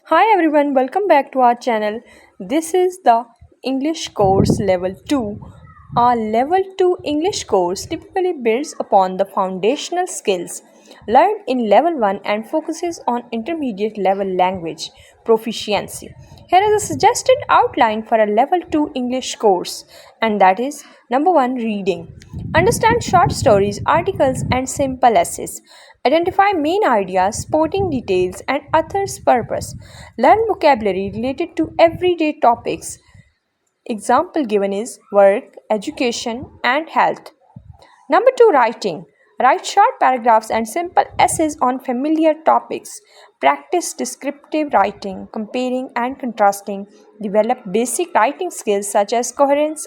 Hi everyone, welcome back to our channel. This is the English course level 2. Our level 2 English course typically builds upon the foundational skills learned in level 1 and focuses on intermediate level language proficiency. Here is a suggested outline for a level 2 English course, and that is number 1, reading. Understand short stories, articles and simple essays. Identify main ideas, sporting details, and author's purpose. Learn vocabulary related to everyday topics. Example given is work, education, and health. Number 2, writing. Write short paragraphs and simple essays on familiar topics. Practice descriptive writing, comparing and contrasting. Develop basic writing skills such as coherence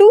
2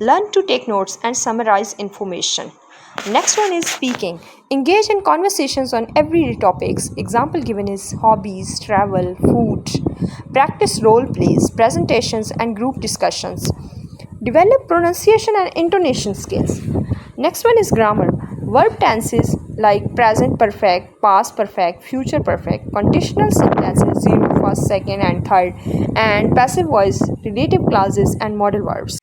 Learn to take notes and summarize information. Next one is speaking. Engage in conversations on everyday topics. Example given is hobbies, travel, food. Practice role plays, presentations and group discussions. Develop pronunciation and intonation skills. Next one is grammar. Verb tenses like present perfect, past perfect, future perfect, conditional sentences 0, first, second and third, and passive voice, relative clauses and modal verbs.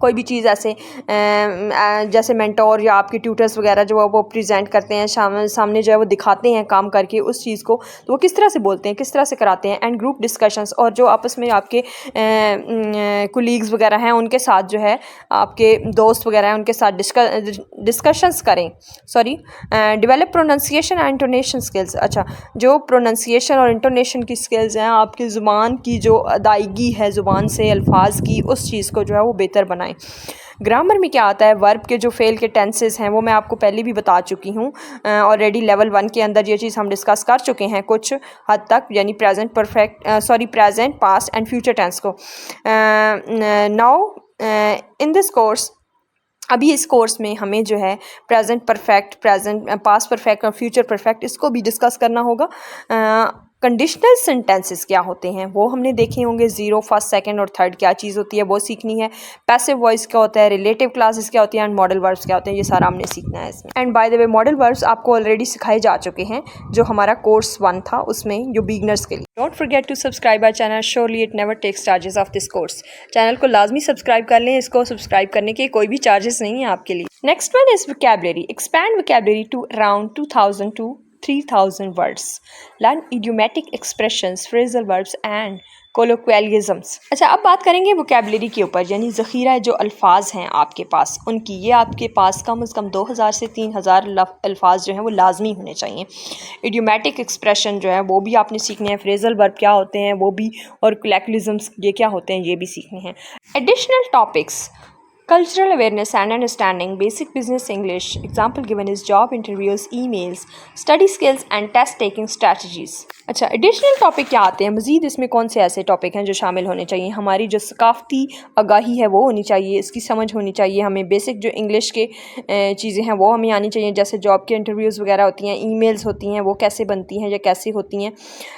کوئی بھی چیز ایسے جیسے mentor یا آپ کے tutors وغیرہ جو ہے وہ پریزنٹ کرتے ہیں سامنے جو ہے وہ دکھاتے ہیں کام کر کے اس چیز کو، تو وہ کس طرح سے بولتے ہیں، کس طرح سے کراتے ہیں. اینڈ گروپ ڈسکشنز، اور جو آپس میں آپ کے کولیگز وغیرہ ہیں ان کے ساتھ جو ہے آپ کے دوست وغیرہ ہیں ان کے ساتھ ڈسکشنز کریں. Develop pronunciation and intonation skills. اچھا، جو پروننسیشن اور انٹونیشن کی اسکلز ہیں، آپ کی زبان کی جو ادائیگی ہے زبان سے الفاظ کی، اس چیز کو جو ہے وہ بہتر بنائیں. گرامر میں کیا آتا ہے؟ ورب کے جو فعل کے ٹینسز ہیں وہ میں آپ کو پہلے بھی بتا چکی ہوں آلریڈی. لیول 1 کے اندر یہ چیز ہم ڈسکس کر چکے ہیں کچھ حد تک، یعنی present, past and future tennis کو. ناؤ ان دس کورس، ابھی اس کورس میں ہمیں جو ہے پریزنٹ پرفیکٹ، پاسٹ پرفیکٹ اور فیوچر پرفیکٹ اس کو بھی ڈسکس کرنا ہوگا. کنڈیشنل سینٹینسز کیا ہوتے ہیں وہ ہم نے دیکھے ہوں گے. 0، 1، 2 اور 3 کیا چیز ہوتی ہے وہ سیکھنی ہے. پیسو وائس کیا ہوتا ہے، ریلیٹیو کلاسز کیا ہوتی ہیں، اینڈ ماڈل وربس کیا ہوتے ہیں، یہ سارا ہم نے سیکھنا ہے اس میں. And by the way model verbs آپ کو آلریڈی سکھائے جا چکے ہیں جو ہمارا کورس 1 تھا اس میں، جو بگنرس کے لیے. Don't forget to subscribe our channel, surely it never takes charges of this course. Channel کو لازمی سبسکرائب کر لیں، اس کو سبسکرائب کرنے کے کوئی بھی چارجز نہیں ہیں آپ کے لیے. Next one is vocabulary. Expand vocabulary to around 2000 to 3000 words. Learn idiomatic expressions, phrasal verbs and colloquialisms. اچھا، اب بات کریں گے وکیبلری کے اوپر، یعنی ذخیرہ جو الفاظ ہیں آپ کے پاس ان کی. یہ آپ کے پاس کم از کم 2000 سے 3000 الفاظ جو ہیں وہ لازمی ہونے چاہیے. ایڈیومیٹک ایکسپریشن جو ہے وہ بھی آپ نے سیکھنے ہیں. فریزل ورب کیا ہوتے ہیں وہ بھی، اور کولیکولزمس یہ کیا ہوتے ہیں یہ بھی سیکھنے ہیں. Additional topics: cultural awareness and understanding, basic business English. Example given is job interviews, emails, study skills and test taking strategies. اچھا، ایڈیشنل ٹاپک کیا آتے ہیں؟ مزید اس میں کون سے ایسے ٹاپک ہیں جو شامل ہونے چاہیے؟ ہماری جو ثقافتی آگاہی ہے وہ ہونی چاہیے، اس کی سمجھ ہونی چاہیے. ہمیں بیسک جو انگلش کے چیزیں ہیں وہ ہمیں آنی چاہیے، جیسے جاب کے انٹرویوز وغیرہ ہوتی ہیں، ای میلز ہوتی ہیں وہ کیسے بنتی ہیں یا کیسے ہوتی ہیں.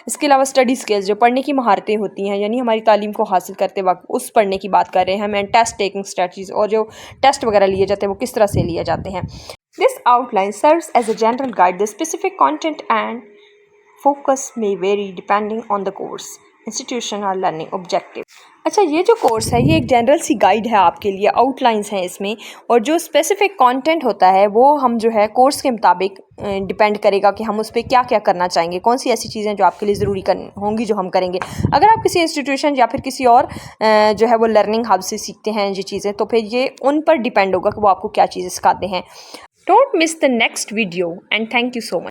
اس کے علاوہ اسٹڈی اسکلز جو پڑھنے کی مہارتیں ہوتی ہیں، یعنی ہماری تعلیم کو حاصل کرتے وقت اس پڑھنے کی بات کر رہے ہیں ہم. اینڈ ٹیسٹ ٹیکنگ اسٹریٹجیز، اور جو ٹیسٹ وغیرہ لیے جاتے ہیں وہ کس طرح سے لیے جاتے ہیں. This outline serves as a general guide. The specific content and focus may vary depending on the course, institution اور لرننگ آبجیکٹیو. اچھا، یہ جو کورس ہے یہ ایک جنرل سی گائیڈ ہے آپ کے لیے، آؤٹ لائنس ہیں اس میں، اور جو اسپیسیفک کانٹینٹ ہوتا ہے وہ ہم جو ہے کورس کے مطابق ڈپینڈ کرے گا کہ ہم اس پہ کیا کیا کرنا چاہیں گے، کون سی ایسی چیزیں جو آپ کے لیے ضروری ہوں گی جو ہم کریں گے. اگر آپ کسی انسٹیٹیوشن یا پھر کسی اور جو ہے وہ لرننگ ہب سے سیکھتے ہیں یہ چیزیں، تو پھر یہ ان پر ڈپینڈ ہوگا کہ وہ آپ کو کیا چیزیں سکھاتے ہیں. Don't miss the next video and thank you so much.